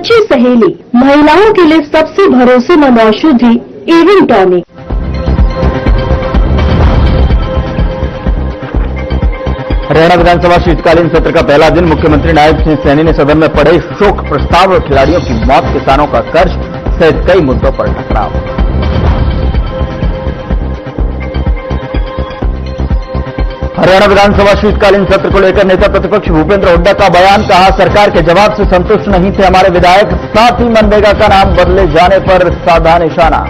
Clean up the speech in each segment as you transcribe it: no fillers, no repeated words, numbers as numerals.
सच्ची सहेली, महिलाओं के लिए सबसे भरोसेमंद औषधि एविन टॉनिक। हरियाणा विधानसभा शीतकालीन सत्र का पहला दिन मुख्यमंत्री नायब सिंह सैनी ने सदन में पड़े शोक प्रस्ताव और खिलाड़ियों की मौत, किसानों का कर्ज सहित कई मुद्दों पर टकराव। हरियाणा विधानसभा शीतकालीन सत्र को लेकर नेता प्रतिपक्ष भूपेंद्र हुड्डा का बयान, कहा सरकार के जवाब से संतुष्ट नहीं थे हमारे विधायक, साथ ही मनरेगा का नाम बदले जाने पर साधा निशाना।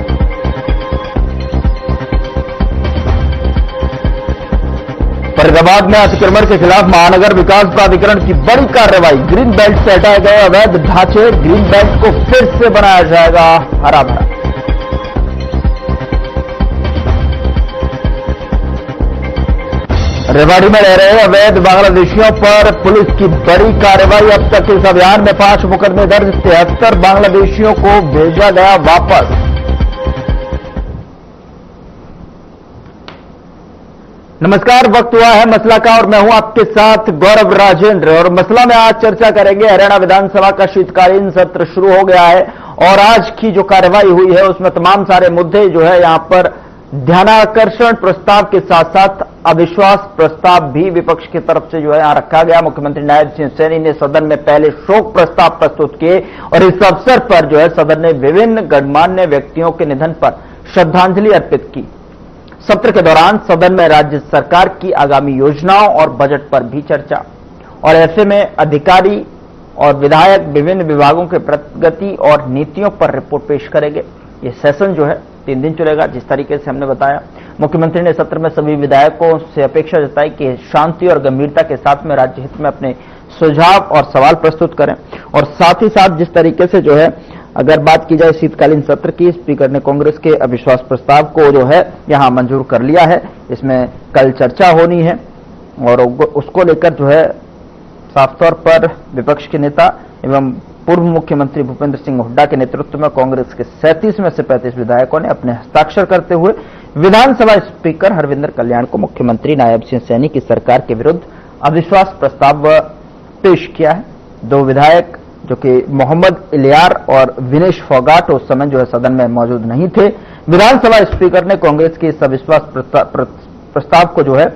फरीदाबाद में अतिक्रमण के खिलाफ महानगर विकास प्राधिकरण की बड़ी कार्रवाई, ग्रीन बेल्ट से हटाए गए अवैध ढांचे, ग्रीन बेल्ट को फिर से बनाया जाएगा हरा भरा। रेवाड़ी में रह रहे अवैध बांग्लादेशियों पर पुलिस की बड़ी कार्रवाई, अब तक इस अभियान में 5 मुकदमे दर्ज, 73 बांग्लादेशियों को भेजा गया वापस। नमस्कार, वक्त हुआ है मसला का और मैं हूं आपके साथ गौरव राजेंद्र। और मसला में आज चर्चा करेंगे। हरियाणा विधानसभा का शीतकालीन सत्र शुरू हो गया है और आज की जो कार्रवाई हुई है उसमें तमाम सारे मुद्दे जो है यहां पर ध्यानाकर्षण प्रस्ताव के साथ साथ अविश्वास प्रस्ताव भी विपक्ष की तरफ से जो है यहां रखा गया। मुख्यमंत्री नायब सिंह सैनी ने सदन में पहले शोक प्रस्ताव प्रस्तुत किए और इस अवसर पर जो है सदन ने विभिन्न गणमान्य व्यक्तियों के निधन पर श्रद्धांजलि अर्पित की। सत्र के दौरान सदन में राज्य सरकार की आगामी योजनाओं और बजट पर भी चर्चा, और ऐसे में अधिकारी और विधायक विभिन्न विभागों के प्रगति और नीतियों पर रिपोर्ट पेश करेंगे। ये सेशन जो है 3 दिन चलेगा, जिस तरीके से हमने बताया। मुख्यमंत्री ने सत्र में सभी विधायकों से अपेक्षा जताई कि शांति और गंभीरता के साथ में राज्य हित में अपने सुझाव और सवाल प्रस्तुत करें। और साथ ही साथ जिस तरीके से जो है अगर बात की जाए शीतकालीन सत्र की, स्पीकर ने कांग्रेस के अविश्वास प्रस्ताव को जो है यहां मंजूर कर लिया है। इसमें कल चर्चा होनी है और उसको लेकर जो है साफ तौर पर विपक्ष के नेता एवं पूर्व मुख्यमंत्री भूपेंद्र सिंह हुड्डा के नेतृत्व में कांग्रेस के 37 में से 35 विधायकों ने अपने हस्ताक्षर करते हुए विधानसभा स्पीकर हरविंदर कल्याण को मुख्यमंत्री नायब सिंह सैनी की सरकार के विरुद्ध अविश्वास प्रस्ताव पेश किया है। 2 विधायक जो कि मोहम्मद इलियार और विनेश फोगाट उस समय जो है सदन में मौजूद नहीं थे। विधानसभा स्पीकर ने कांग्रेस के इस अविश्वास प्रस्ताव को जो है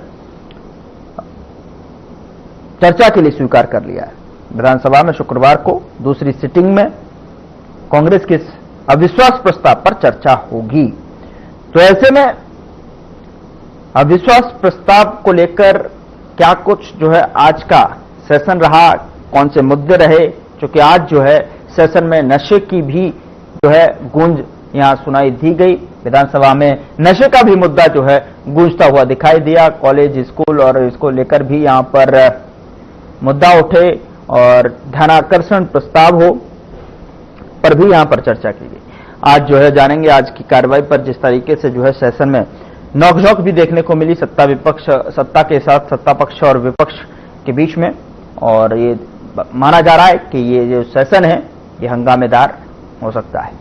चर्चा के लिए स्वीकार कर लिया है। विधानसभा में शुक्रवार को दूसरी सिटिंग में कांग्रेस के इस अविश्वास प्रस्ताव पर चर्चा होगी। तो ऐसे में अविश्वास प्रस्ताव को लेकर क्या कुछ जो है आज का सेशन रहा, कौन से मुद्दे रहे, क्योंकि आज जो है सेशन में नशे की भी जो है गूंज यहां सुनाई दी गई। विधानसभा में नशे का भी मुद्दा जो है गूंजता हुआ दिखाई दिया। कॉलेज, स्कूल और इसको लेकर भी यहां पर मुद्दा उठे और ध्यानाकर्षण प्रस्ताव हो पर भी यहां पर चर्चा की गई। आज जो है जानेंगे आज की कार्रवाई पर, जिस तरीके से जो है सेशन में नोकझोंक भी देखने को मिली सत्ता के साथ सत्ता पक्ष और विपक्ष के बीच में। और ये माना जा रहा है कि ये जो सेशन है ये हंगामेदार हो सकता है।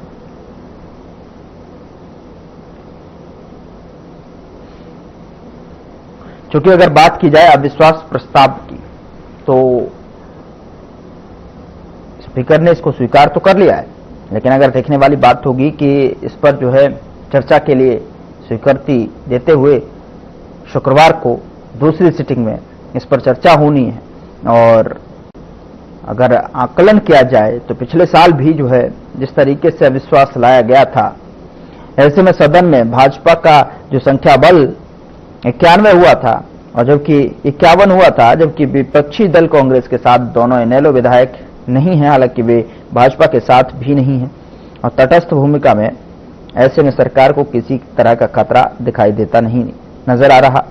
क्योंकि अगर बात की जाए अविश्वास प्रस्ताव की तो स्पीकर ने इसको स्वीकार तो कर लिया है, लेकिन अगर देखने वाली बात होगी कि इस पर जो है चर्चा के लिए स्वीकृति देते हुए शुक्रवार को दूसरी सिटिंग में इस पर चर्चा होनी है। और अगर आकलन किया जाए तो पिछले साल भी जो है जिस तरीके से अविश्वास लाया गया था, ऐसे में सदन में भाजपा का जो संख्या बल 91 हुआ था और जबकि 51 हुआ था, जबकि विपक्षी दल कांग्रेस के साथ दोनों इनेलो विधायक नहीं है, हालांकि वे भाजपा के साथ भी नहीं है और तटस्थ भूमिका में। ऐसे में सरकार को किसी तरह का खतरा दिखाई देता नहीं नजर आ रहा।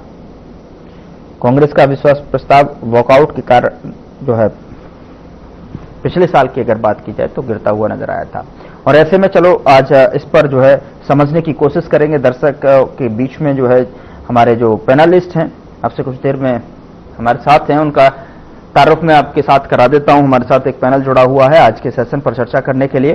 कांग्रेस का अविश्वास प्रस्ताव वॉकआउट के कारण जो है पिछले साल की अगर बात की जाए तो गिरता हुआ नजर आया था। और ऐसे में चलो आज इस पर जो है समझने की कोशिश करेंगे। दर्शक के बीच में जो है हमारे जो पैनलिस्ट हैं आपसे कुछ देर में हमारे साथ हैं, उनका तारुफ मैं आपके साथ करा देता हूं। हमारे साथ एक पैनल जुड़ा हुआ है आज के सेशन पर चर्चा करने के लिए।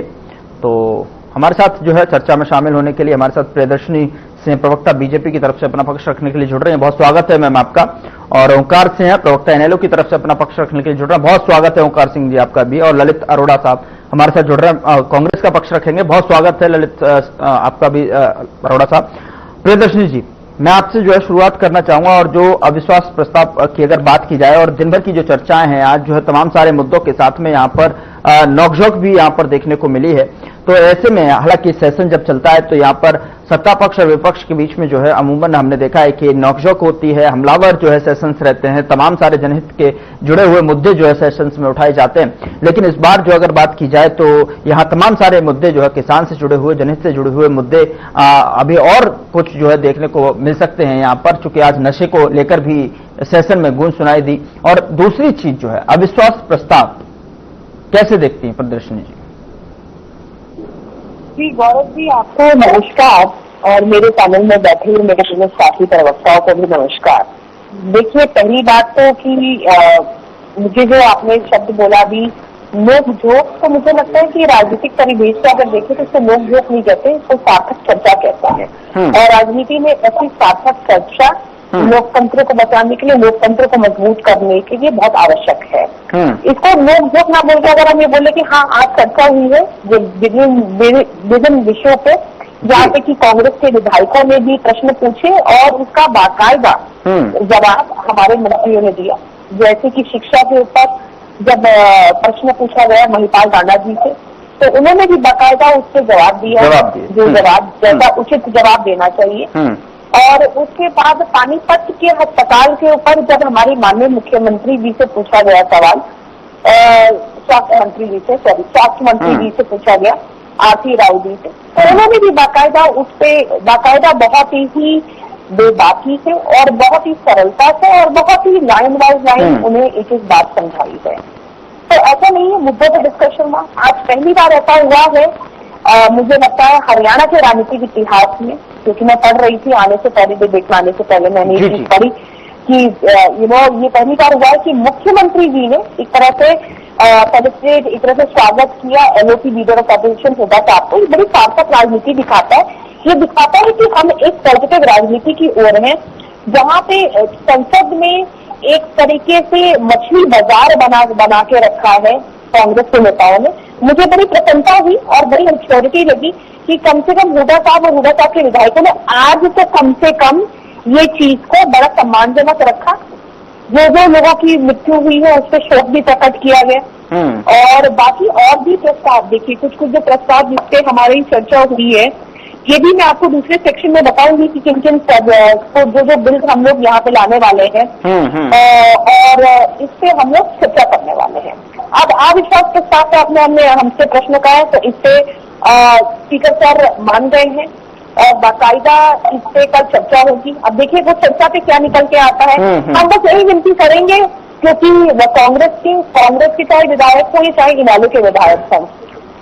तो हमारे साथ जो है चर्चा में शामिल होने के लिए हमारे साथ प्रियदर्शनी सिंह, प्रवक्ता बीजेपी की तरफ से अपना पक्ष रखने के लिए जुड़ रहे हैं, बहुत स्वागत है मैम आपका। और ओंकार सिंह, प्रवक्ता एनएलओ की तरफ से अपना पक्ष रखने के लिए जुड़ रहे हैं, बहुत स्वागत है ओंकार सिंह जी आपका भी। और ललित अरोड़ा साहब हमारे साथ जुड़ रहे हैं, कांग्रेस का पक्ष रखेंगे। बहुत स्वागत है ललित आपका भी अरोड़ा साहब। प्रियदर्शनी जी, मैं आपसे जो है शुरुआत करना चाहूंगा, और जो अविश्वास प्रस्ताव की अगर बात की जाए और दिन भर की जो चर्चाएं हैं, आज जो है तमाम सारे मुद्दों के साथ में यहाँ पर नोकझोंक भी यहाँ पर देखने को मिली है। तो ऐसे में हालांकि सेशन जब चलता है तो यहाँ पर सत्ता पक्ष और विपक्ष के बीच में जो है अमूमन हमने देखा है कि नोकझोंक होती है, हमलावर जो है सेशंस रहते हैं, तमाम सारे जनहित के जुड़े हुए मुद्दे जो है सेशंस में उठाए जाते हैं। लेकिन इस बार जो अगर बात की जाए तो यहाँ तमाम सारे मुद्दे जो है किसान से जुड़े हुए, जनहित से जुड़े हुए मुद्दे अभी और कुछ जो है देखने को मिल सकते हैं यहाँ पर, चूंकि आज नशे को लेकर भी सेशन में गूंज सुनाई दी। और दूसरी चीज जो है अविश्वास प्रस्ताव, कैसे देखती हैं प्रदर्शनी जी? जी गौरव जी, आपको नमस्कार, और मेरे पैनल में बैठे हुए मेरे पुलिस साथी प्रवक्ताओं को भी नमस्कार। देखिए, पहली बात तो कि मुझे जो आपने शब्द बोला भी नोक-झोंक, तो मुझे लगता है कि राजनीतिक परिवेश से अगर देखें तो इसको नोक-झोंक नहीं कहते, इसको सार्थक चर्चा कहता है। और राजनीति में ऐसी सार्थक चर्चा लोकतंत्र को बचाने के लिए, लोकतंत्र को मजबूत करने के लिए बहुत आवश्यक है। इसको नोक-झोंक ना बोलकर अगर हम ये बोले कि हाँ आज चर्चा हुई है जो विभिन्न विषयों पे, जहाँ पे कि कांग्रेस के विधायकों ने भी प्रश्न पूछे और उसका बाकायदा जवाब हमारे मंत्रियों ने दिया। जैसे कि शिक्षा के ऊपर जब प्रश्न पूछा गया महिपाल राणा जी से, तो उन्होंने भी बाकायदा उससे जवाब दिया, जो जवाब जैसा उचित जवाब देना चाहिए। और उसके बाद पानीपत के अस्पताल के ऊपर जब हमारी माननीय मुख्यमंत्री जी से पूछा गया सवाल, स्वास्थ्य मंत्री जी से पूछा गया, आरती राव जी से, तो उन्होंने भी बाकायदा उस पे बहुत ही बेबाकी से और बहुत ही सरलता से और बहुत ही लाइन बाय लाइन उन्हें एक एक बात समझाई है। तो ऐसा नहीं है मुद्दों पर डिस्कशन हुआ, आज पहली बार ऐसा हुआ है। मुझे लगता है हरियाणा के राजनीतिक इतिहास में, क्योंकि मैं पढ़ रही थी आने से पहले, डिबेट में आने से पहले मैंने ये चीज पढ़ी कि ये पहली बार हुआ है कि मुख्यमंत्री जी ने एक तरह से सेलिब्रेट, एक तरह से स्वागत किया LOP leader of opposition Hooda साहब को। ये बड़ी सार्थक राजनीति दिखाता है। ये दिखाता है कि हम एक पॉजिटिव राजनीति की ओर हैं, जहाँ पे संसद में एक तरीके से मछली बाजार बना के रखा है कांग्रेस के नेताओं ने। मुझे बड़ी प्रसन्नता हुई और बड़ी मैच्योरिटी लगी कि कम से कम हुड्डा साहब और हुड्डा साहब के विधायकों ने आज तो कम से कम ये चीज को बड़ा सम्मानजनक रखा। जो लोगों की मृत्यु हुई है उस पर शोक भी प्रकट किया गया। और बाकी और भी प्रस्ताव देखिए, कुछ जो प्रस्ताव जिसपे हमारी चर्चा हुई है, ये भी मैं आपको दूसरे सेक्शन में बताऊंगी कि किन किन जो बिल्स हम लोग यहाँ पे लाने वाले हैं और इस पे हम लोग चर्चा करने वाले हैं। अब अविश्वास प्रस्ताव पे आपने हमसे प्रश्न कहा है, तो इस पे स्पीकर सर मान गए हैं और बाकायदा इस पे कल चर्चा होगी। अब देखिए वो चर्चा पे क्या निकल के आता है। हम बस यही विनती करेंगे, क्योंकि वो कांग्रेस के चाहे विधायक हो या चाहे इनालो के विधायक हों,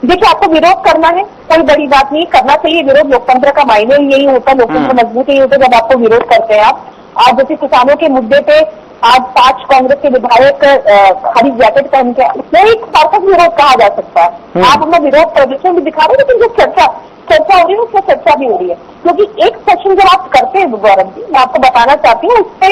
देखिए आपको विरोध करना है, कोई बड़ी बात नहीं, करना चाहिए विरोध। लोकतंत्र का मायने यही होता है, लोकतंत्र मजबूत यही होता है जब आपको विरोध करते हैं आप। आज जैसे किसानों के मुद्दे पे आज 5 कांग्रेस के विधायक हरी जैकेट पहन के, वो एक सार्थक विरोध कहा जा सकता है। आप अपना विरोध प्रदर्शन भी दिखा रहे हैं, लेकिन जो चर्चा हो रही है उसमें चर्चा भी हो रही है। क्योंकि एक सेशन जब आप करते हैं गौरव जी, मैं आपको बताना चाहती हूँ, उससे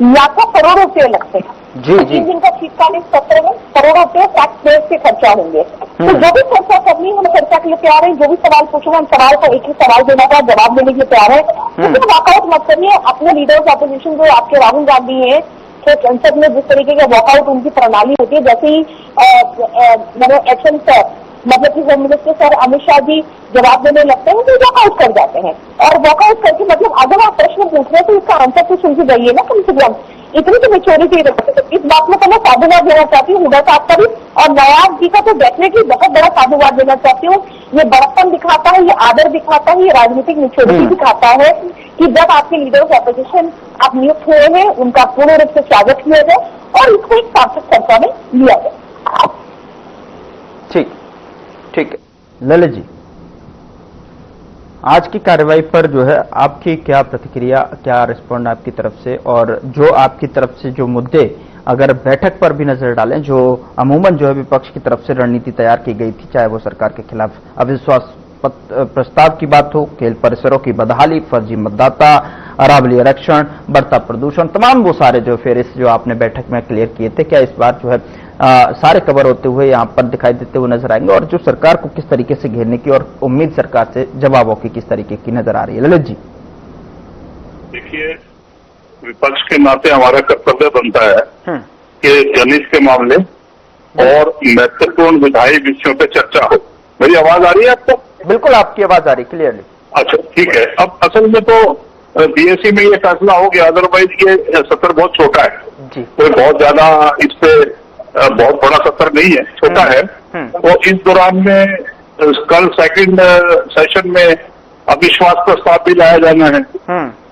लाखों करोड़ रुपये लगते हैं। 3 दिन का शीतकालीन सत्र में करोड़ों रुपये टैक्स बेस से खर्चा होंगे। तो जो भी चर्चा करनी है हम चर्चा के लिए तैयार है। जो भी सवाल पूछूंगा हम सवाल को एक ही सवाल देना था, जवाब देने के लिए तैयार है। लेकिन वॉकआउट मत करिए। अपने लीडर ऑफ अपोजिशन जो आपके राहुल गांधी है, तो संसद में जिस तरीके का वॉकआउट उनकी प्रणाली होती है, जैसे ही एक्शन सर मतलब कि home minister sir Amit Shah ji जवाब देने लगते हैं तो वॉकआउट कर जाते हैं। और वॉकआउट करके मतलब अगर आप प्रश्न पूछ रहे हैं तो इसका आंसर तो सुन के जाइए ना, कम से कम इतनी तो मेच्योरिटी रखते। तो इस बात में तो मैं साधुवाद देना चाहती हूँ हुड्डा साहब का भी, और नयाब जी का तो डेफिनेटली बहुत बड़ा साधुवाद देना चाहती हूँ। ये बड़प्पन दिखाता है, ये आदर दिखाता है, ये राजनीतिक मेच्योरिटी दिखाता है कि जब आपके लीडर ऑफ अपोजिशन आप नियुक्त हुए हैं, उनका पूर्ण रूप से स्वागत किया जाए और इसको एक सार्थक चर्चा में लिया जाए। ठीक है ललित जी, आज की कार्रवाई पर जो है आपकी क्या प्रतिक्रिया, क्या रिस्पॉन्ड आपकी तरफ से, और जो आपकी तरफ से जो मुद्दे अगर बैठक पर भी नजर डालें, जो अमूमन जो है विपक्ष की तरफ से रणनीति तैयार की गई थी, चाहे वो सरकार के खिलाफ अविश्वास प्रस्ताव की बात हो, खेल परिसरों की बदहाली, फर्जी मतदाता, अरावली आरक्षण, बढ़ता प्रदूषण, तमाम वो सारे जो फेरिस जो आपने बैठक में क्लियर किए थे, क्या इस बार जो है सारे कवर होते हुए यहाँ पर दिखाई देते हुए नजर आएंगे, और जो सरकार को किस तरीके से घेरने की और उम्मीद सरकार से जवाबों की किस तरीके की नजर आ रही है। ललित जी, देखिए, विपक्ष के नाते हमारा कर्तव्य बनता है कि जनहित के मामले और महत्वपूर्ण विधायी विषयों पर चर्चा हो। मेरी आवाज आ रही है आपको? बिल्कुल आपकी आवाज आ रही क्लियरली। अच्छा, ठीक है। अब असल में तो बीएससी में ये फैसला हो गया, अदरवाइज ये सत्र बहुत छोटा है जी। कोई बहुत ज्यादा इससे बहुत बड़ा सत्र नहीं है, छोटा है। तो इस दौरान में कल सेकंड सेशन में अविश्वास प्रस्ताव भी लाया जाना है।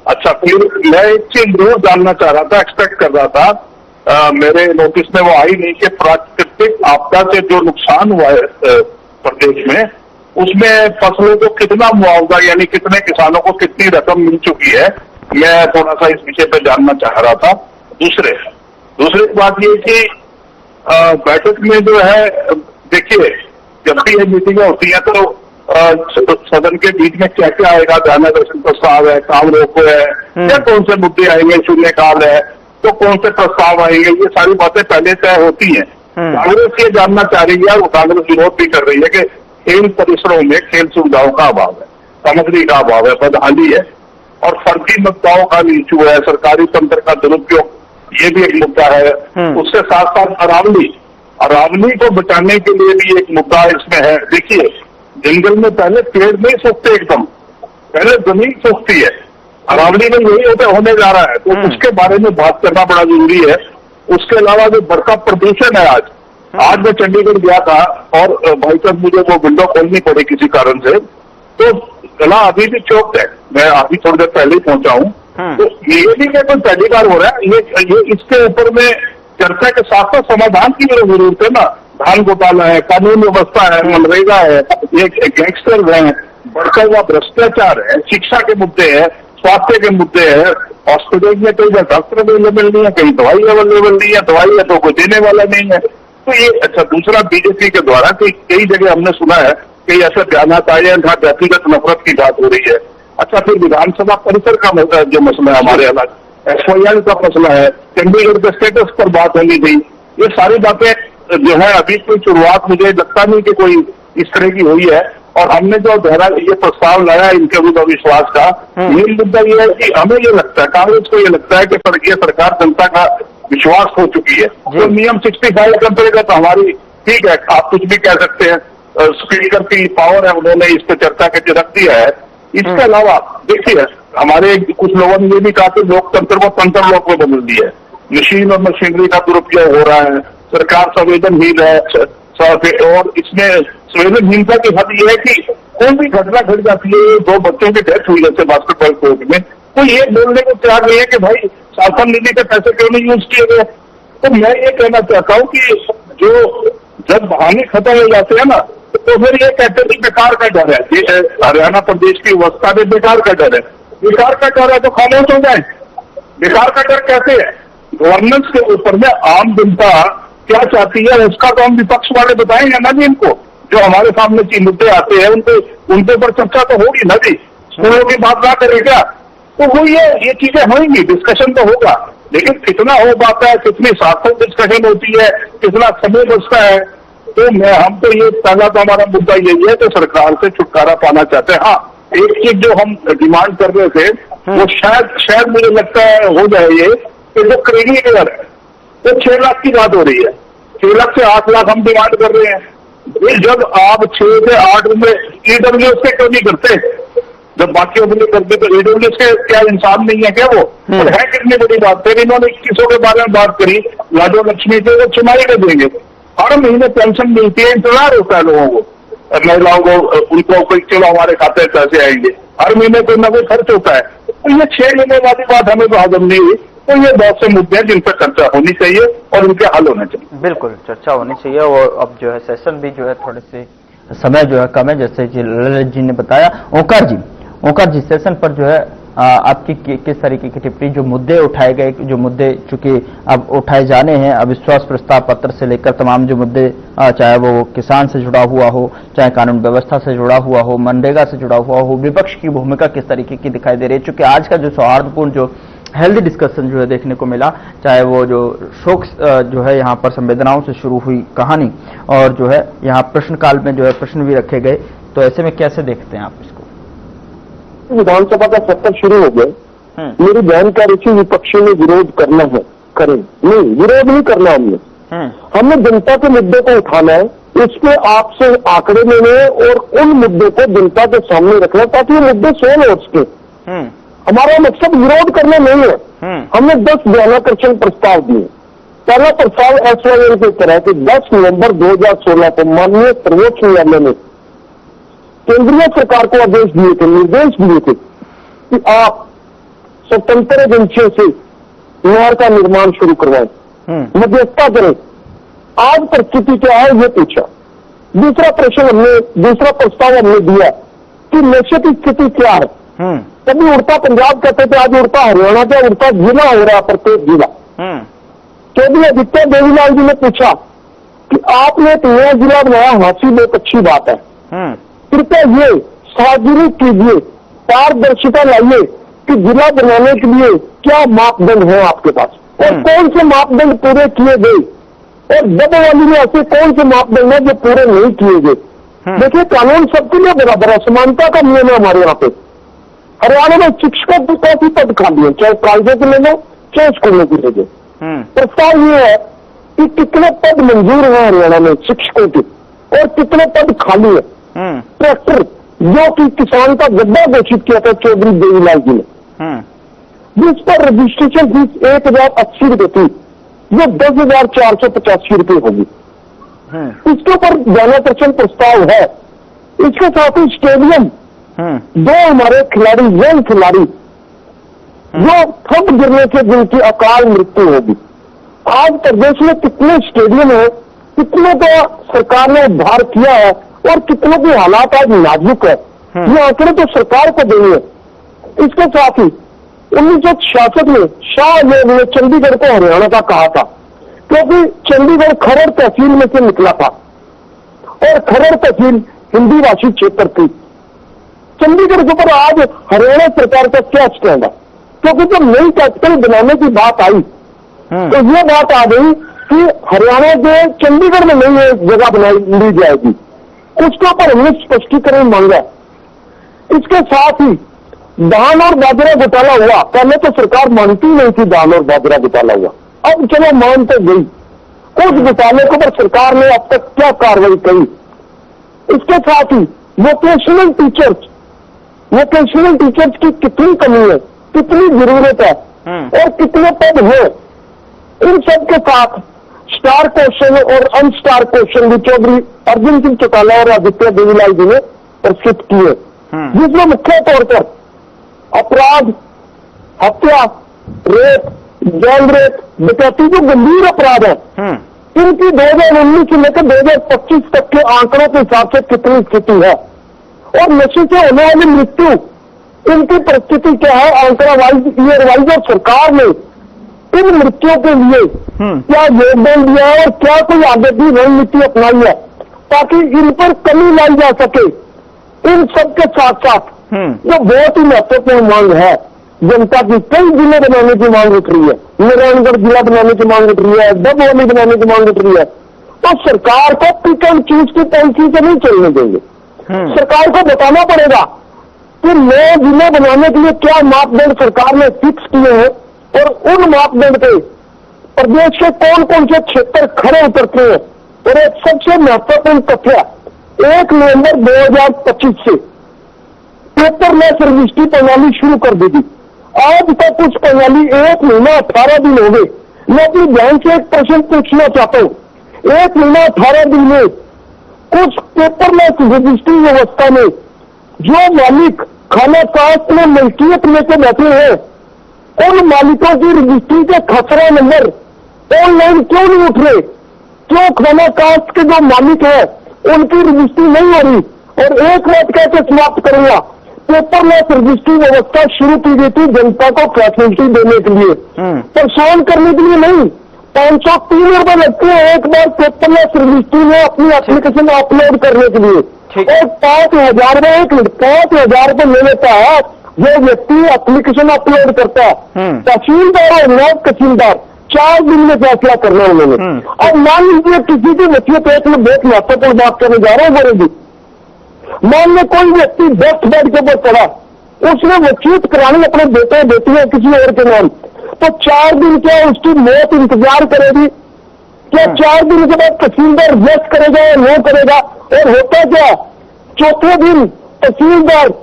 अच्छा, फिर मैं एक चीज जरूर जानना चाह रहा था, एक्सपेक्ट कर रहा था, मेरे नोटिस में वो आई नहीं कि प्राकृतिक आपदा से जो नुकसान हुआ है प्रदेश में, उसमें फसलों को कितना मुआवजा, यानी कितने किसानों को कितनी रकम मिल चुकी है। मैं थोड़ा सा इस विषय पर जानना चाह रहा था। दूसरी बात ये कि बैठक में जो है, देखिए, जब भी ये मीटिंगें होती हैं तो सदन के बीच में क्या क्या आएगा, ध्यानाकर्षण प्रस्ताव है, काम रोको है, या कौन से मुद्दे आएंगे, शून्यकाल है, तो कौन से प्रस्ताव आएंगे, ये सारी बातें पहले तय होती हैं। कांग्रेस ये जानना चाह रही है, और कांग्रेस विरोध भी कर रही है कि खेल परिसरों में खेल सुविधाओं का अभाव है, सामग्री का अभाव है, बदहाली है, और फर्जी मतदाओं का भी इशू है, सरकारी तंत्र का दुरुपयोग, ये भी एक मुद्दा है। उसके साथ साथ अरावली को बचाने के लिए भी एक मुद्दा इसमें है। देखिए, जंगल में पहले पेड़ नहीं सूखते, एकदम पहले जमीन सूखती है। अरावली में यही होने जा रहा है, तो उसके बारे में बात करना बड़ा जरूरी है। उसके अलावा जो बढ़ता प्रदूषण है, आज मैं चंडीगढ़ गया था और भाई साहब मुझे वो विंडो खोलनी पड़ी किसी कारण से, तो गला अभी भी चौक है। मैं अभी थोड़ी देर पहले ही पहुंचा हूँ। तो ये भी क्या कोई पहली बार हो रहा है? ये इसके ऊपर में चर्चा के साथ साथ समाधान की जरूरत है ना। धान घोटाला है, कानून व्यवस्था है, मनरेगा है, ये गैंगस्टर है, बढ़ता हुआ भ्रष्टाचार है, शिक्षा के मुद्दे हैं, स्वास्थ्य के मुद्दे हैं, हॉस्पिटल में कई डॉक्टर अवेलेबल नहीं है, कहीं दवाई अवेलेबल नहीं है, दवाई है तो कोई देने वाला नहीं है। तो ये अच्छा, दूसरा बीजेपी के द्वारा कई जगह हमने सुना है कि ऐसे बयानात आए हैं जहां व्यक्तिगत नफरत की बात हो रही है। अच्छा, फिर विधानसभा परिसर का जो मसला है, हमारे अलग एफआईआर का मसला है, चंडीगढ़ के स्टेटस पर बात होनी थी, ये सारी बातें जो है अभी कोई शुरुआत मुझे लगता नहीं कि कोई इस तरह की हुई है। और हमने जो ये प्रस्ताव लाया इनके विरुद्ध अविश्वास का, मेन मुद्दा ये है कि हमें ये लगता है, कांग्रेस को ये लगता है कि ये सरकार जनता का विश्वास हो चुकी है। तो नियम 65 के अंतर्गत हमारी, ठीक है, आप कुछ भी कह सकते हैं, स्पीकर की पावर है, उन्होंने इस पर चर्चा करके रख दिया है। इसके अलावा देखिए, हमारे कुछ लोगों ने ये भी कहा कि लोकतंत्र को तंत्र लोक में बदल दिया है, मशीन और मशीनरी का दुरुपयोग हो रहा है, सरकार संवेदनहीन है, और इसमें संवेदनहीनता की हद यह है कि कोई भी घटना घट जाती है, 2 बच्चों की डेथ हुई जैसे बास्केटबॉल कोर्ट में, कोई ये बोलने को तैयार नहीं है कि भाई शासन निधि के पैसे क्यों नहीं यूज किए गए। तो मैं ये कहना चाहता हूँ कि जो जब बहाने खत्म हो जाते हैं ना, तो फिर ये कहते हैं बेकार का डर है, हरियाणा प्रदेश की व्यवस्था में बेकार का डर है। बेकार का डर है तो खामोश हो जाए। बेकार का डर कैसे है? गवर्नेंस के ऊपर में आम जनता क्या चाहती है उसका तो हम विपक्ष वाले बताएंगे ना जी इनको। जो हमारे सामने मुद्दे आते हैं उनके ऊपर चर्चा तो होगी ना जी। स्कूलों की बात ना करें क्या? तो वो ये चीजें होंगी, डिस्कशन तो होगा, लेकिन कितना हो पाता है, कितनी सार्थक डिस्कशन होती है, कितना समय बचता है। तो हम तो ये पहला तो हमारा मुद्दा यही है कि सरकार से छुटकारा पाना चाहते हैं। हाँ, एक चीज जो हम डिमांड कर रहे थे वो शायद मुझे लगता है हो जाए ये कि जो क्रेडिट है तो 6 लाख की बात हो रही है। 6 लाख से 8 लाख हम डिमांड कर रहे हैं। जब आप 6 से 8 में ईडब्ल्यूएस के क्यों नहीं करते? जब बाकी अपने करते तो ईडब्ल्यूएस के क्या इंसान नहीं है क्या वो? और है कितनी बड़ी बात। फिर इन्होंने 2100 के बारे में बात करी, लाडो लक्ष्मी के वो छुमाई कर देंगे। हर महीने पेंशन मिलती है, इंतजार होता है लोगों को, महिलाओं को, उनको कोई चलो हमारे खाते पैसे आएंगे, हर महीने कोई ना कोई खर्च होता है। तो ये 6 महीने वाली बात हमें तो हजम नहीं हुई। तो ये बहुत से मुद्दे हैं जिन पर चर्चा होनी चाहिए और उनके हल होने चाहिए। बिल्कुल चर्चा होनी चाहिए। और अब जो है सेशन भी जो है थोड़े से समय जो है कम है, जैसे कि ललित जी ने बताया। ओंकार जी सेशन पर जो है आपकी किस तरीके की टिप्पणी, जो मुद्दे उठाए गए, जो मुद्दे चूंकि अब उठाए जाने हैं, अविश्वास प्रस्ताव पत्र से लेकर तमाम जो मुद्दे, चाहे वो किसान से जुड़ा हुआ हो, चाहे कानून व्यवस्था से जुड़ा हुआ हो, मनरेगा से जुड़ा हुआ हो, विपक्ष की भूमिका किस तरीके की दिखाई दे रही है? चूंकि आज का जो सौहार्दपूर्ण जो हेल्दी डिस्कशन जो है देखने को मिला, चाहे वो जो शोक जो है यहाँ पर संवेदनाओं से शुरू हुई कहानी और जो है यहाँ प्रश्नकाल में जो है प्रश्न भी रखे गए। तो ऐसे में कैसे देखते हैं आप इसको? विधानसभा का सत्र शुरू हो गया, मेरी बहन कह रही थी विपक्षी ने विरोध करना है, करें। नहीं, विरोध नहीं करना हमने जनता के मुद्दे को उठाना है, इसमें आपसे आंकड़े लेने और उन मुद्दों को जनता के सामने रखना ताकि ये मुद्दे सोल्व हो सके। हमारा मकसद विरोध करना नहीं है। हमने 10 ध्यानाकर्षण प्रस्ताव दिए। पहला प्रस्ताव SYL के तरह कि 10 नवंबर 2016 को माननीय सर्वोच्च न्यायालय ने केंद्रीय सरकार को आदेश दिए थे, निर्देश दिए थे कि आप स्वतंत्र एजेंसियों से नहर का निर्माण शुरू करवाएं, मध्यस्थता करें। आज परिस्थिति क्या है ये पूछा। दूसरा प्रस्ताव हमने दिया कि नशे की स्थिति क्या है। कभी उड़ता पंजाब कहते थे, आज उड़ता हरियाणा का उड़ता जिला हो रहा है, प्रत्येक जिला। चौधरी आदित्य देवीलाल जी ने पूछा कि आपने एक नया जिला बनाया, हासिल बहुत अच्छी बात है, कृपया ये सार्वजनिक कीजिए, पारदर्शिता लाइए कि जिला बनाने के लिए क्या मापदंड है आपके पास और कौन से मापदंड पूरे किए गए और डबवाली में ऐसे कौन से मापदंड है जो पूरे नहीं किए गए। देखिए, कानून सबके लिए बराबर है, समानता का नियम है हमारे यहाँ पे। हरियाणा में शिक्षकों को काफी पद खाली है, चाहे प्राइवेट ले लो चाहे स्कूलों की ले लो। प्रस्ताव ये है कि कितने पद मंजूर है हरियाणा में शिक्षकों के और कितने पद खाली है। ट्रैक्टर जो कि किसान का गड्ढा घोषित किया था चौधरी देवीलाल जी ने, जिस पर रजिस्ट्रेशन फीस 1080 रुपए थी, जो 10,485 रुपए होगी। इसके ऊपर ध्यानाकर्षण प्रस्ताव है। इसके साथ ही स्टेडियम, दो हमारे खिलाड़ी, यंग खिलाड़ी जो थक गिरने से जिनकी अकाल मृत्यु होगी। आज प्रदेश में कितने स्टेडियम है, कितने का सरकार ने उद्धार किया है और कितनों की हालात आज नाजुक है, ये आंकड़े तो सरकार को देंगे। इसके साथ ही 1966 में शाह आलम ने चंडीगढ़ को हरियाणा का कहा था, क्योंकि चंडीगढ़ खरड़ तहसील में से निकला था और खरड़ तहसील हिंदी भाषी क्षेत्र थी। चंडीगढ़ के ऊपर आज हरियाणा सरकार का क्या स्टैंड है, क्योंकि जब नई कैपिटल बनाने की बात आई तो ये बात आ गई कि हरियाणा के चंडीगढ़ में नई जगह बनाई ली जाएगी। उसके ऊपर हमने स्पष्टीकरण मांगा। इसके साथ ही धान और बाजरा घोटाला हुआ। पहले तो सरकार मानती नहीं थी धान और बाजरा घोटाला हुआ, अब चलो मान तो गई। उस घोटाले के ऊपर सरकार ने अब तक क्या कार्रवाई की। इसके साथ ही वोकेशनल टीचर्स की कितनी कमी है, कितनी जरूरत है और कितने पद है, इन सब के साथ स्टार क्वेश्चन और अनस्टार क्वेश्चन भी चौधरी अर्जुन सिंह चौटाला और आदित्य देवीलाल जी ने प्रस्तुत किए, जिसमें मुख्य तौर पर अपराध, हत्या, रेप, गैंग रेप, डकैती जो गंभीर अपराध है, इनकी 2019 से लेकर 2025 तक के आंकड़ों के हिसाब से कितनी स्थिति है और नशे से होने वाली मृत्यु, इनकी परिस्थिति क्या है आंकड़ा वाइज, ईयर वाइज। और सरकार ने इन मृत्युओं के लिए क्या योगदान दिया है और क्या कोई आगे की रणनीति अपनाई है ताकि इन पर कमी लाई जा सके। इन सब के साथ साथ जो बहुत ही महत्वपूर्ण मांग है जनता की, कई जिले बनाने की मांग उठ रही है, नारायणगढ़ जिला बनाने की मांग उठ रही है, डबवाली बनाने की मांग उठ रही है, तो सरकार को पिक एंड चूज की पॉलिसी से नहीं चलने देंगे। सरकार को बताना पड़ेगा कि नए जिले बनाने के लिए क्या मापदंड सरकार ने फिक्स किए हैं और उन मापदंड पे प्रदेश के कौन कौन से क्षेत्र खड़े उतरते हैं। और एक सबसे महत्वपूर्ण तथ्य, 1 नवंबर 2025 से पेपरलेस रजिस्ट्री प्रणाली शुरू कर देगी। आज तक कुछ प्रणाली 1 महीना 18 दिन हो गए। मैं अपनी बहन से एक प्रश्न पूछना चाहता हूँ, 1 महीना 18 दिन में कुछ पेपरलेस रजिस्ट्री व्यवस्था में जो मालिक खाना कास्ट में मल्कियत लेके बैठे हैं, उन मालिकों की रजिस्ट्री के खसरा नंबर ऑनलाइन क्यों नहीं उठ रहे? क्यों खाना कास्ट के जो मालिक है उनकी रजिस्ट्री नहीं हो रही? और एक बात कैसे समाप्त करूंगा, पेपरलेस रजिस्ट्री व्यवस्था शुरू की गई थी जनता को फैसिलिटी देने के लिए, परेशान करने के लिए नहीं। 503 रुपए लगते हैं एक बार पेपरलेस रजिस्ट्री में अपनी एप्लीकेशन अपलोड करने के लिए, और 5,000 रुपए 1 मिनट 5,000 रुपए ले लेता है जो व्यक्ति एप्लीकेशन अपलोड करता है, तहसीलदार और नायब तहसीलदार 4 दिन में फैसला करना उन्होंने। और मान लीजिए किसी की वसीयत है, इसमें बहुत महत्वपूर्ण बात करने जा रहा हूँ बोलेगी, मान लो कोई व्यक्ति डेथ बेड के ऊपर पड़ा, उसने वसीयत करानी अपने बेटे बेटियां किसी और के नाम, तो 4 दिन क्या उसकी मौत इंतजार करेगी? क्या 4 दिन के बाद तहसीलदार रेस्ट करेगा या नहीं करेगा? और होता क्या, चौथे दिन तहसीलदार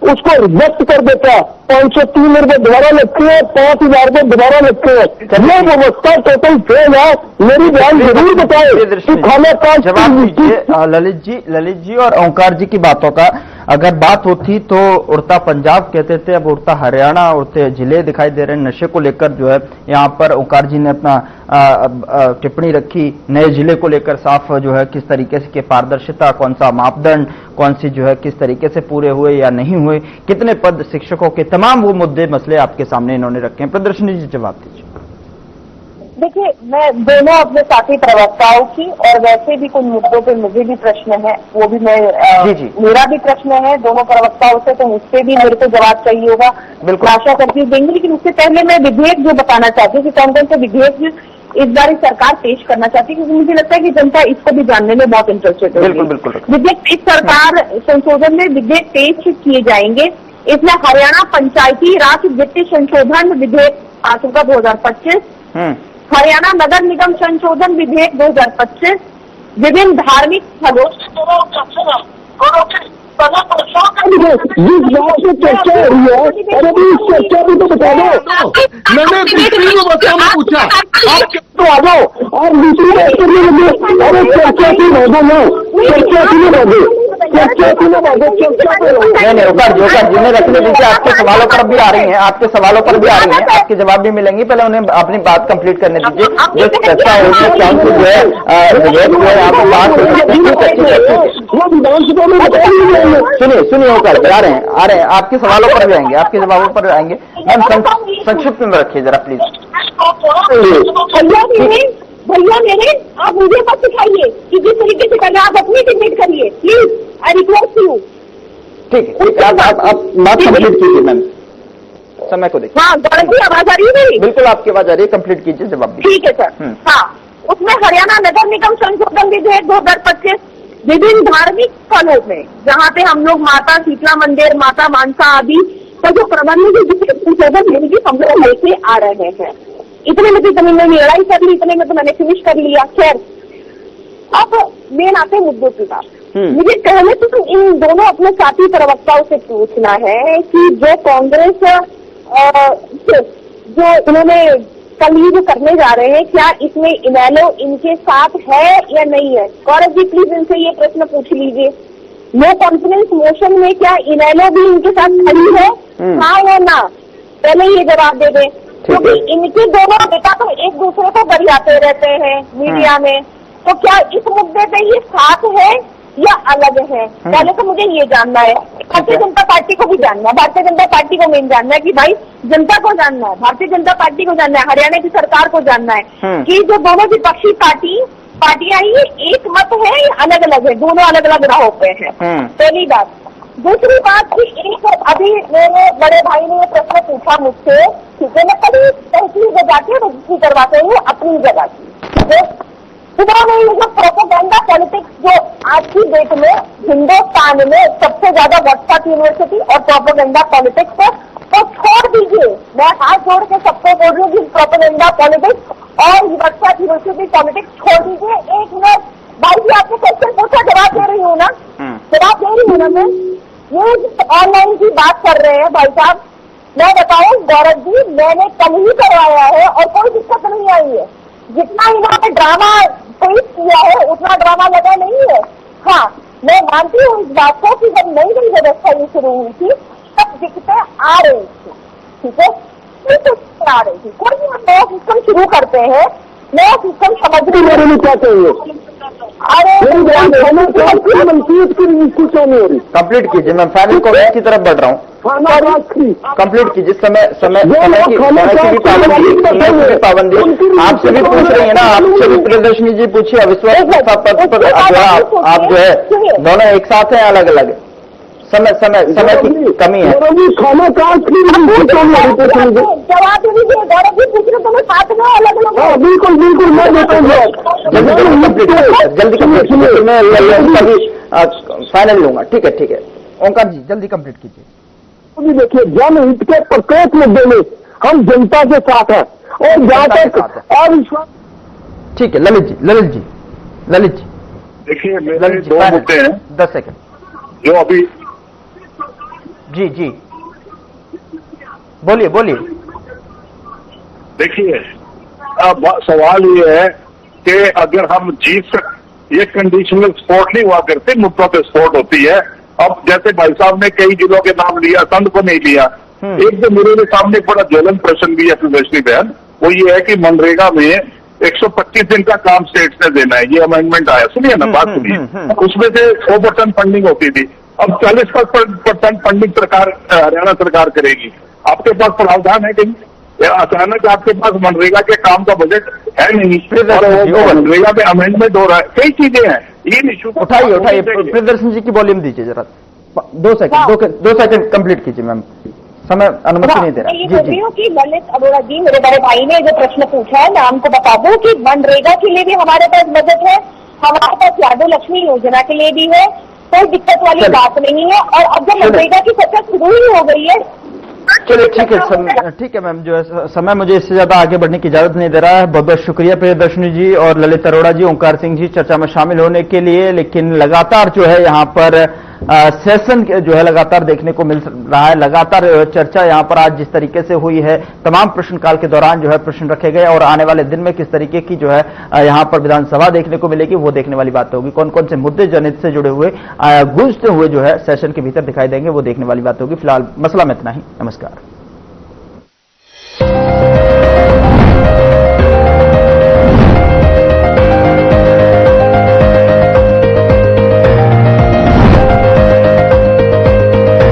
उसको रिजेक्ट कर देता, 503 रुपए दोबारा लगते हैं, 5000 रुपए दोबारा लगते हैं। ये व्यवस्था टोटल फेल है। मेरी बयान जरूर बताए कि खाना का जवाब दीजिए। ललित जी और ओंकार जी की बातों का अगर बात होती तो उड़ता पंजाब कहते थे, अब उड़ता हरियाणा, उड़ते जिले दिखाई दे रहे हैं। नशे को लेकर जो है यहाँ पर ओंकार जी ने अपना टिप्पणी रखी, नए जिले को लेकर साफ जो है किस तरीके से पारदर्शिता, कौन सा मापदंड, कौन सी जो है किस तरीके से पूरे हुए या नहीं हुए, कितने पद शिक्षकों के, तमाम वो मुद्दे मसले आपके सामने इन्होंने रखे हैं। प्रदर्शनी जी जवाब दीजिए। देखिए, मैं दोनों अपने साथी प्रवक्ताओं की और वैसे भी कुछ मुद्दों पे मुझे भी प्रश्न है, वो भी मैं मेरा भी प्रश्न है दोनों प्रवक्ताओं से, तो मुझसे भी मेरे को जवाब चाहिए होगा। बिल्कुल आशा करती हूँ देंगे। लेकिन उससे पहले मैं विधेयक जो बताना चाहती हूँ कि कौन कौन से विधेयक इस बार सरकार पेश करना चाहती है, क्योंकि मुझे लगता है कि जनता इसको भी जानने में बहुत इंटरेस्टेड है। विधेयक इस सरकार संशोधन में विधेयक पेश किए जाएंगे। इसमें हरियाणा पंचायती राज वित्तीय संशोधन विधेयक 5 का 2025, हरियाणा नगर निगम संशोधन विधेयक 2025, विभिन्न धार्मिक स्थलों जिस बात से चर्चा हो रही है, अरे भी इस चर्चा भी तो बता दो। मैंने दूसरी व्यवस्था में पूछा, आप तो आ जाओ और दूसरी बात करने लगे। अरे चर्चा की भागो ना, चर्चा की ना भागो, चर्चा की ना भागो, चर्चा नहीं ओंकार जी ने रखने दीजिए। आपके सवालों पर भी आ रही हैं, आपके सवालों पर भी आ रही हैं, आपके जवाब भी मिलेंगे। पहले उन्हें अपनी बात कंप्लीट करने दीजिए। जो चर्चा हो रही है जो है विधेयक जो है आप बात विधानसभा में सुनिए ओंकार जी आ रहे हैं, आपके सवालों पर भी आएंगे, आपके जवाबों पर आएंगे। मैम संक्षिप्त में रखिए जरा प्लीज। भैया मेरे, आप मुझे मत सिखाइए कि जिस तरीके से करना आप अपनी डिबेट करिए, प्लीज आई रिक्वेस्ट यू। ठीक है, आप बात कंप्लीट कीजिए मैम, समय को देखिए। हाँ गौरव जी, आवाज आ रही है मेरी? बिल्कुल आपकी आवाज आ रही है, कंप्लीट कीजिए जवाब। ठीक है सर। हाँ, उसमें हरियाणा नगर निगम संशोधन विधेयक 2025, विभिन्न धार्मिक स्थलों में जहाँ पे हम लोग माता शीतला मंदिर, माता मानसा आदि का जो प्रबंध संशोधन हम लोग लेके आ रहे हैं। इतने में तो तुमने लड़ाई कर ली, इतने में तो मैंने फिनिश कर लिया। खैर, अब मेन आते मुद्दों की बात। मुझे पहले तो इन दोनों अपने साथी प्रवक्ताओं से पूछना है कि जो कांग्रेस जो इन्होंने कल ये जो करने जा रहे हैं, क्या इसमें इनेलो इनके साथ है या नहीं है? गौरव जी प्लीज इनसे ये प्रश्न पूछ लीजिए। नो कॉन्फिडेंस मोशन में क्या इनेलो भी इनके साथ खड़ी है, हाँ या ना? पहले ये जवाब दे दें, क्योंकि इनके दोनों बेटा तो एक दूसरे को गरियाते रहते हैं मीडिया में, तो क्या इस मुद्दे पे ये साथ है या अलग है? पहले तो मुझे ये जानना है। भारतीय जनता पार्टी को भी जानना है, भारतीय जनता पार्टी को मेन जानना है कि भाई जनता को जानना है, भारतीय जनता पार्टी को जानना है, हरियाणा की सरकार को जानना है कि जो दोनों विपक्षी पार्टियां ये एक मत है या अलग अलग है, दोनों अलग अलग राहों पे है। पहली बात। दूसरी बात कि एक अभी मेरे बड़े भाई ने ये प्रश्न पूछा मुझसे, ठीक है, मैं कभी तहसील में जाके रजिस्ट्री करवाते हूँ अपनी जगह की, ठीक है। उन्होंने ये जो प्रोपेगेंडा पॉलिटिक्स जो आज की डेट में हिंदुस्तान में सबसे ज्यादा व्हाट्सएप यूनिवर्सिटी और प्रोपेगेंडा पॉलिटिक्स है, तो छोड़ दीजिए। मैं हाथ जोड़ के सबको बोल रही हूँ कि प्रोपेगेंडा पॉलिटिक्स और व्हाट्सएप यूनिवर्सिटी पॉलिटिक्स छोड़ दीजिए। 1 मिनट भाई जी, आपने क्वेश्चन पूछा, जवाब दे रही हूँ ना, जवाब दे रही हूँ ना मैं। ये ऑनलाइन की बात कर रहे हैं भाई साहब, मैं बताऊं गौरव जी, मैंने कल ही करवाया है और कोई दिक्कत नहीं आई है। जितना इन्होंने ड्रामा पेश किया है उतना ड्रामा लगा नहीं है। हाँ, मैं मानती हूँ इस बात को कि जब नई नई व्यवस्था ये शुरू हुई थी तब दिक्कतें आ रही थी, ठीक है, आ रही थी। कोई भी हम नया सिस्टम शुरू करते हैं, नया सिस्टम समझने मेरे लिए क्या चाहिए? कंप्लीट कीजिए। मैं फाइनल कॉमेंट की तरफ बढ़ रहा हूँ, कंप्लीट कीजिए। समय की पाबंदी आपसे भी पूछ रही है ना, आपसे भी प्रदर्शनी जी पूछिए। अविश्वास पद पर आप जो है दोनों एक साथ हैं अलग अलग? समय की कमी है। गौरव जी खाना कहाँ जवाब दे दीजिए। गौरव जी पूछ रहे तो मैं साथ में अलग अलग। हाँ बिल्कुल बिल्कुल मैं देता हूँ। जल्दी कंप्लीट मैं फाइनल लूंगा। ठीक है ओंकार जी जल्दी कंप्लीट कीजिए। देखिए जनहित के प्रत्येक मुद्दे में हम जनता के साथ हैं और जहाँ तक अविश्वास। ठीक है ललित जी देखिए मेरे दो मुद्दे हैं। 10 सेकंड जो अभी जी बोलिए। देखिए अब सवाल ये है कि अगर हम जीत सकते, ये कंडीशनल स्पोर्ट नहीं हुआ करते, मुद्दों पे स्पोर्ट होती है। अब जैसे भाई साहब ने कई जिलों के नाम लिया, संत को नहीं लिया। एक तो मेरे सामने बड़ा ज्वलन प्रश्न भी है सुदर्शनी बहन, वो ये है कि मनरेगा में 125 दिन का काम स्टेट्स ने देना है। ये अमेंडमेंट आया, सुनिए ना बात सुनिए। उसमें से 100% फंडिंग होती थी, अब 40% फंडिंग सरकार हरियाणा सरकार करेगी। आपके पास प्रावधान है कहीं? अचानक आपके पास मनरेगा के काम का बजट है नहीं और मनरेगा में अमेंडमेंट हो रहा है, कई चीजें हैं। ये इशू उठाइए प्रियदर्शन जी की वॉल्यूम दीजिए जरा। 2 सेकंड कंप्लीट कीजिए मैम, समय अनुमति नहीं दे रहा। मैं ये बोल रही हूँ कि ललित अरोड़ा जी, मेरे बड़े भाई ने जो प्रश्न पूछा है, मैं आपको बता दूं कि मनरेगा के लिए भी हमारे पास बजट है, हमारे पास यादव लक्ष्मी योजना के लिए भी है, कोई दिक्कत वाली बात नहीं है। और अब जब मनरेगा की चर्चा शुरू ही हो गई है। चलिए ठीक है मैम, जो है समय मुझे इससे ज्यादा आगे बढ़ने की इजाजत नहीं दे रहा है। बहुत बहुत शुक्रिया प्रियदर्शनी जी और ललित अरोड़ा जी, ओंकार सिंह जी चर्चा में शामिल होने के लिए। लेकिन लगातार जो है यहाँ पर सेशन जो है लगातार देखने को मिल रहा है, लगातार चर्चा यहाँ पर आज जिस तरीके से हुई है, तमाम प्रश्नकाल के दौरान जो है प्रश्न रखे गए और आने वाले दिन में किस तरीके की जो है यहाँ पर विधानसभा देखने को मिलेगी, वो देखने वाली बात होगी। कौन कौन से मुद्दे जनहित से जुड़े हुए गूंजते हुए जो है सेशन के भीतर दिखाई देंगे, वो देखने वाली बात होगी। फिलहाल मसला में इतना ही। नमस्कार।